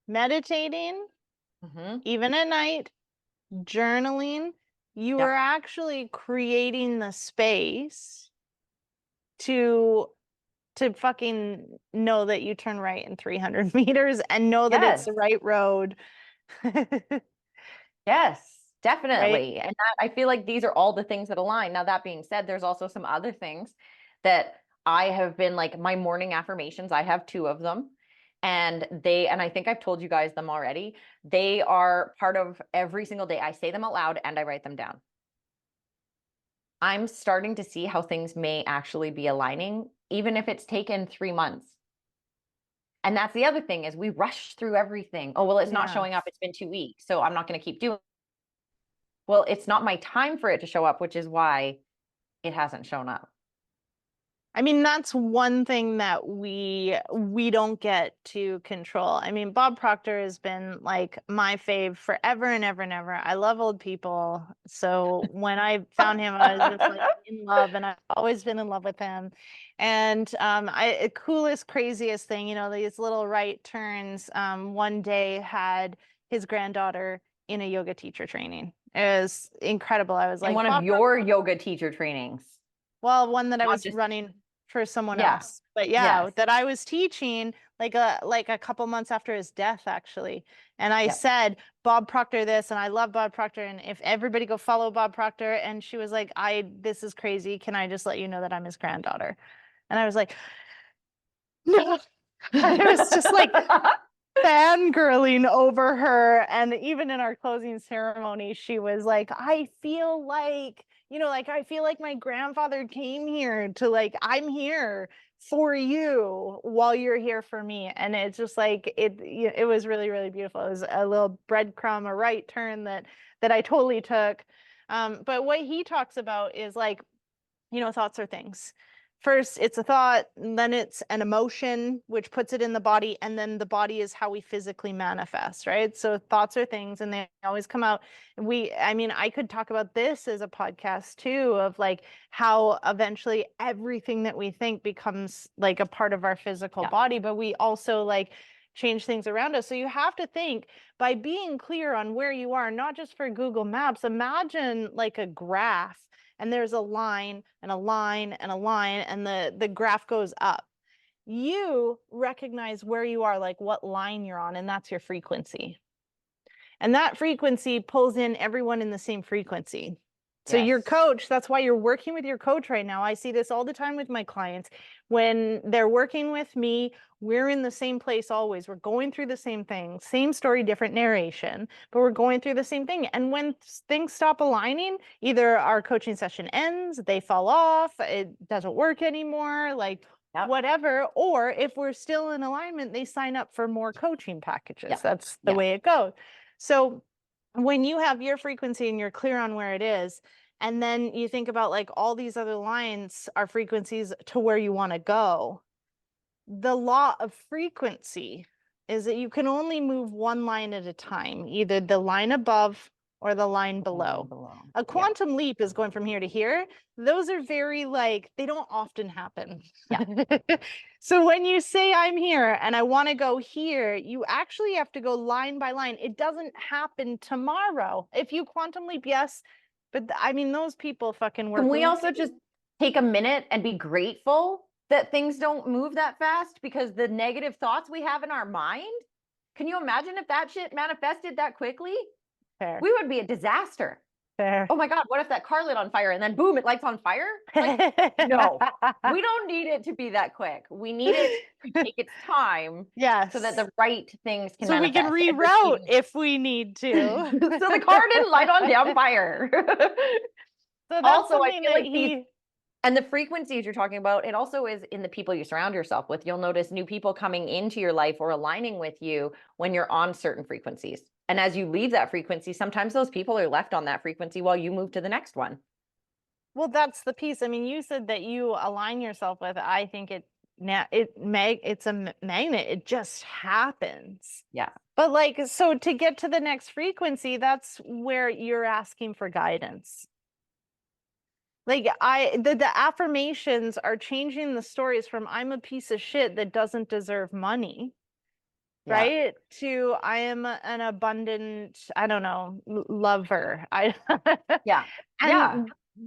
Meditating, even at night, journaling. You were actually creating the space to fucking know that you turn right in 300 meters and know that it's the right road. Yes, definitely. Right? And that, I feel like these are all the things that align. Now, that being said, there's also some other things that I have been like my morning affirmations. I have 2 of them, and I think I've told you guys them already. They are part of every single day. I say them out loud and I write them down. I'm starting to see how things may actually be aligning, even if it's taken 3 months. And that's the other thing, is we rush through everything. Oh, well, it's not showing up. It's been 2 weeks, so I'm not going to keep doing it. Well, it's not my time for it to show up, which is why it hasn't shown up. I mean, that's one thing that we don't get to control. I mean, Bob Proctor has been like my fave forever and ever and ever. I love old people. So when I found him, I was just like in love, and I've always been in love with him. And coolest, craziest thing, these little right turns, one day had his granddaughter in a yoga teacher training. It was incredible. I was like, one of your yoga teacher trainings. Well, one that I was running for someone else, but that I was teaching like a couple months after his death, actually. And I said, Bob Proctor this, and I love Bob Proctor, and if everybody go follow Bob Proctor. And she was like, this is crazy. Can I just let you know that I'm his granddaughter? And I was like, no. I was just like fangirling over her. And even in our closing ceremony, she was like, I feel like you know, like I feel like my grandfather came here to like, I'm here for you while you're here for me. And it's just like it was really, really beautiful. It was a little breadcrumb, a right turn that I totally took. But what he talks about is like, you know, thoughts are things. First, it's a thought, and then it's an emotion, which puts it in the body, and then the body is how we physically manifest, right? So thoughts are things, and they always come out. I mean, I could talk about this as a podcast too, of like how eventually everything that we think becomes like a part of our physical body, but we also like change things around us. So you have to think by being clear on where you are, not just for Google Maps. Imagine like a graph, and there's a line and a line and a line, and the graph goes up. You recognize where you are, like what line you're on, and that's your frequency. And that frequency pulls in everyone in the same frequency. So your coach, that's why you're working with your coach right now. I see this all the time with my clients. When they're working with me, we're in the same place always. We're going through the same thing, same story, different narration, but we're going through the same thing. And when things stop aligning, either our coaching session ends, they fall off, it doesn't work anymore, like whatever. Or if we're still in alignment, they sign up for more coaching packages. That's the way it goes. So when you have your frequency and you're clear on where it is, and then you think about like all these other lines are frequencies to where you want to go. The law of frequency is that you can only move one line at a time, either the line above or the line below. A quantum leap is going from here to here. Those are very like, they don't often happen. So when you say I'm here and I want to go here, you actually have to go line by line. It doesn't happen tomorrow. If you quantum leap, yes. But I mean, those people fucking work. Can we also just take a minute and be grateful that things don't move that fast? Because the negative thoughts we have in our mind, can you imagine if that shit manifested that quickly? Fair. We would be a disaster. Fair. Oh my God, what if that car lit on fire and then boom, it lights on fire? Like, no, we don't need it to be that quick. We need it to take its time. Yes. So that the right things can so manifest. We can reroute if we need to. So the car didn't light on damn fire. So that's also, I something feel that like and the frequencies you're talking about, it also is in the people you surround yourself with. You'll notice new people coming into your life or aligning with you when you're on certain frequencies. And as you leave that frequency, sometimes those people are left on that frequency while you move to the next one. Well, that's the piece. I mean, you said that you align yourself with, I think it's a magnet. It just happens. Yeah. But like, so to get to the next frequency, that's where you're asking for guidance. Like the affirmations are changing the stories from I'm a piece of shit that doesn't deserve money, right? To I am an abundant, I don't know, lover. And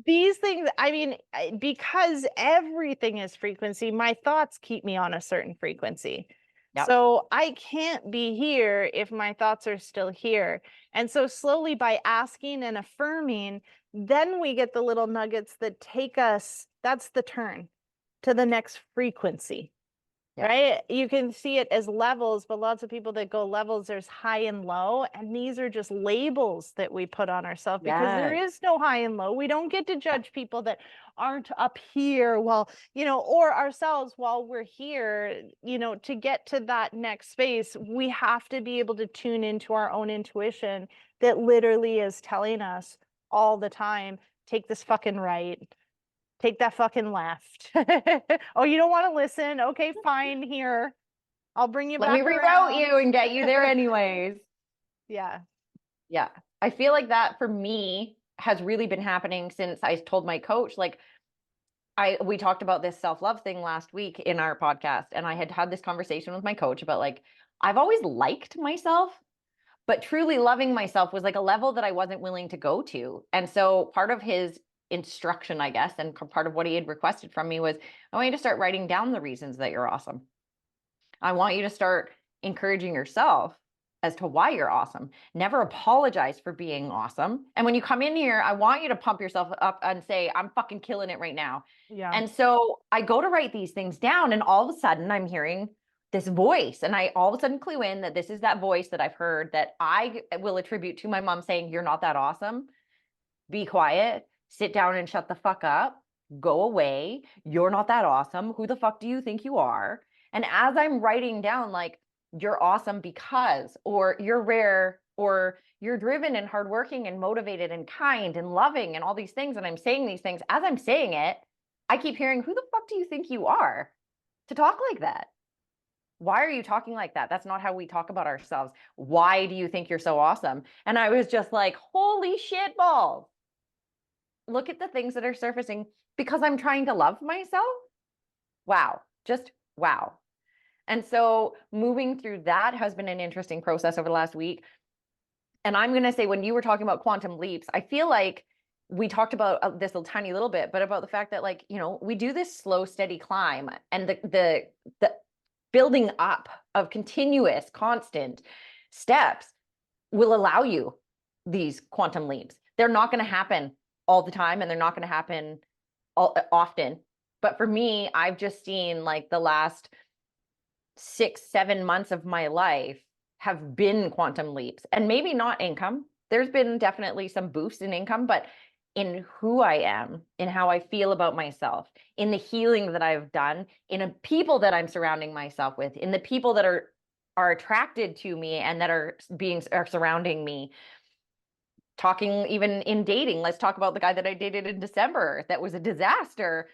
these things, I mean, because everything is frequency, my thoughts keep me on a certain frequency. So I can't be here if my thoughts are still here. And so slowly by asking and affirming, then we get the little nuggets that take us, that's the turn to the next frequency, right? You can see it as levels, but lots of people that go levels, there's high and low. And these are just labels that we put on ourselves because there is no high and low. We don't get to judge people that aren't up here while, you know, or ourselves while we're here, you know, to get to that next space, we have to be able to tune into our own intuition that literally is telling us all the time, take this fucking right. Take that fucking left. Oh, you don't want to listen? Okay, fine. Here, I'll bring you back. Let me reroute you and get you there anyways. Yeah. I feel like that for me has really been happening since I told my coach, like we talked about this self-love thing last week in our podcast. And I had this conversation with my coach about like, I've always liked myself, but truly loving myself was like a level that I wasn't willing to go to. And so part of his instruction, I guess, and part of what he had requested from me was, I want you to start writing down the reasons that you're awesome. I want you to start encouraging yourself as to why you're awesome. Never apologize for being awesome. And when you come in here, I want you to pump yourself up and say, I'm fucking killing it right now. And so I go to write these things down, and all of a sudden I'm hearing this voice, and I all of a sudden clue in that this is that voice that I've heard that I will attribute to my mom saying, you're not that awesome. Be quiet. sit down and shut the fuck up, go away. You're not that awesome. Who the fuck do you think you are? And as I'm writing down, like, you're awesome because, or you're rare, or you're driven and hardworking and motivated and kind and loving and all these things, and I'm saying these things, as I'm saying it, I keep hearing, who the fuck do you think you are to talk like that? Why are you talking like that? That's not how we talk about ourselves. Why do you think you're so awesome? And I was just like, holy shit balls. Look at the things that are surfacing because I'm trying to love myself. Wow. Just wow. And so moving through that has been an interesting process over the last week. And I'm going to say, when you were talking about quantum leaps, I feel like we talked about this a tiny little bit, but about the fact that, like, you know, we do this slow, steady climb, and the building up of continuous, constant steps will allow you these quantum leaps. They're not going to happen all the time, and they're not going to happen often. But for me, I've just seen, like, the last 6-7 months of my life have been quantum leaps, and maybe not income. There's been definitely some boosts in income, but in who I am, in how I feel about myself, in the healing that I've done, in the people that I'm surrounding myself with, in the people that are attracted to me and that are surrounding me. Talking even in dating, let's talk about the guy that I dated in December that was a disaster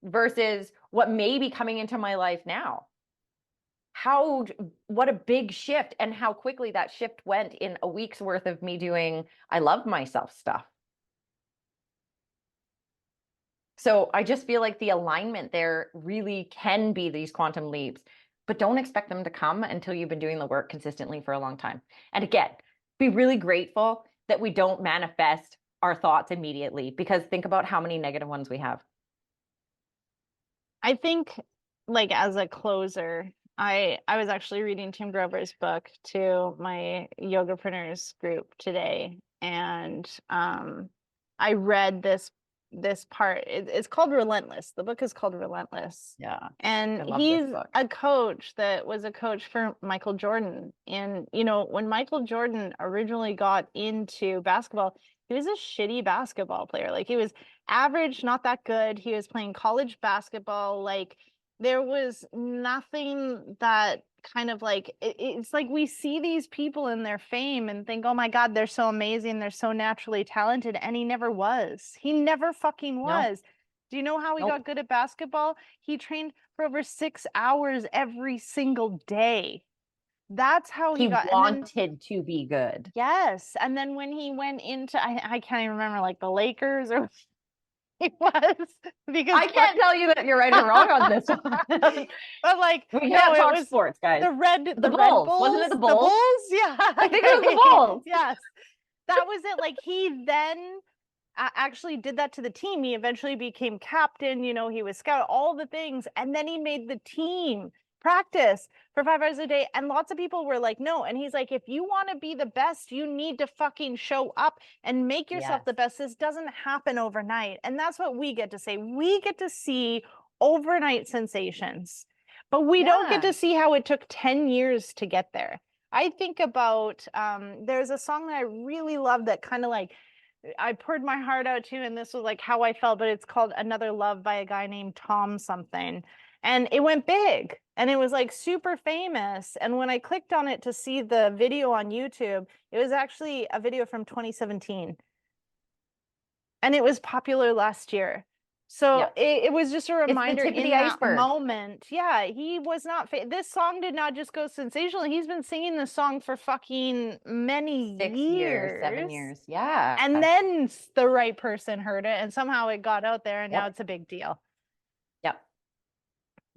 versus what may be coming into my life now. What a big shift, and how quickly that shift went in a week's worth of me doing I love myself stuff. So I just feel like the alignment there really can be these quantum leaps, but don't expect them to come until you've been doing the work consistently for a long time. And again, be really grateful that we don't manifest our thoughts immediately, because think about how many negative ones we have. I think, like, as a closer, I was actually reading Tim Grover's book to my yogapreneurs group today, and I read this part. It's called Relentless. The book is called Relentless. Yeah. And he's a coach that was a coach for Michael Jordan. And, you know, when Michael Jordan originally got into basketball, he was a shitty basketball player. Like, he was average, not that good. He was playing college basketball. Like, there was nothing that kind of, like, it's like we see these people in their fame and think, oh my God, they're so amazing, they're so naturally talented. And he never was. He never fucking was. No. Do you know how he got good at basketball? He trained for over 6 hours every single day. That's how he got. Wanted to be good. Yes. And then when he went into, I can't even remember, like the Lakers or he was, because I can't tell you that you're right or wrong on this one. But like, we can't talk sports, guys. The Bulls. Red Bulls. Wasn't it the Bulls? The Bulls? Yeah. I think it was the Bulls. Yes. That was it. Like, he then actually did that to the team. He eventually became captain, you know, he was scout, all the things. And then he made the team practice for 5 hours a day, and lots of people were like, no. And he's like, if you want to be the best, you need to fucking show up and make yourself the best. This doesn't happen overnight. And that's what we get to say. We get to see overnight sensations, but we don't get to see how it took 10 years to get there. I think about there's a song that I really love that kind of, like, I poured my heart out to, and this was like how I felt, but it's called Another Love by a guy named Tom something. And it went big, and it was like super famous. And when I clicked on it to see the video on YouTube, it was actually a video from 2017. And it was popular last year. So it was just a reminder in that moment. Yeah, he was not, this song did not just go sensational. He's been singing this song for fucking many 6 years, 7 years. Yeah. And then the right person heard it, and somehow it got out there, and now it's a big deal.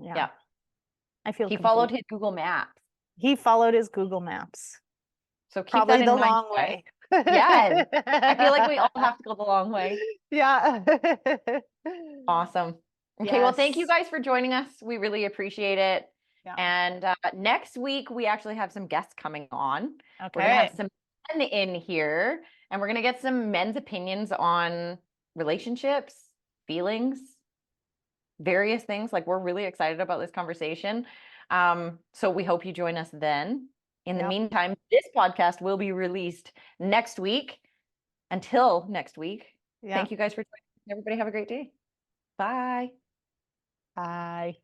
Yeah. I feel he followed his Google Maps. He followed his Google Maps. So keep probably that in the mind, long way. Yes. I feel like we all have to go the long way. Yeah. Awesome. Okay. Well, thank you guys for joining us. We really appreciate it. Yeah. And next week, we actually have some guests coming on. Okay. We're going to have some men in here, and we're going to get some men's opinions on relationships, feelings, various things. Like, we're really excited about this conversation. So we hope you join us then. In the meantime, this podcast will be released next week. Until next week, Yeah. Thank you guys for joining. Everybody have a great day. Bye. Bye.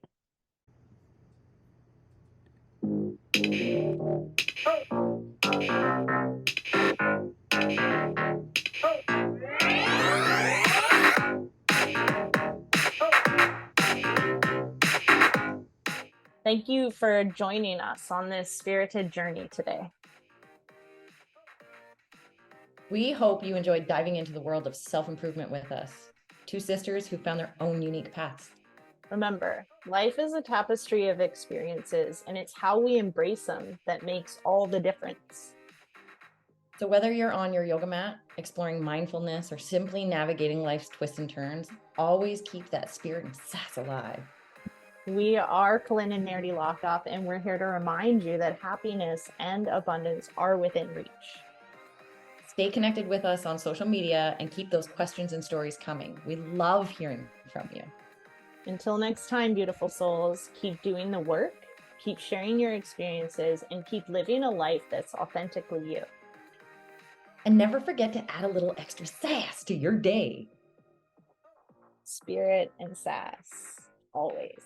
Thank you for joining us on this spirited journey today. We hope you enjoyed diving into the world of self-improvement with us. Two sisters who found their own unique paths. Remember, life is a tapestry of experiences, and it's how we embrace them that makes all the difference. So whether you're on your yoga mat, exploring mindfulness, or simply navigating life's twists and turns, always keep that spirit and sass alive. We are Colynn and Meridee Hlokoff, and we're here to remind you that happiness and abundance are within reach. Stay connected with us on social media and keep those questions and stories coming. We love hearing from you. Until next time, beautiful souls, keep doing the work, keep sharing your experiences, and keep living a life that's authentically you. And never forget to add a little extra sass to your day. Spirit and sass, always.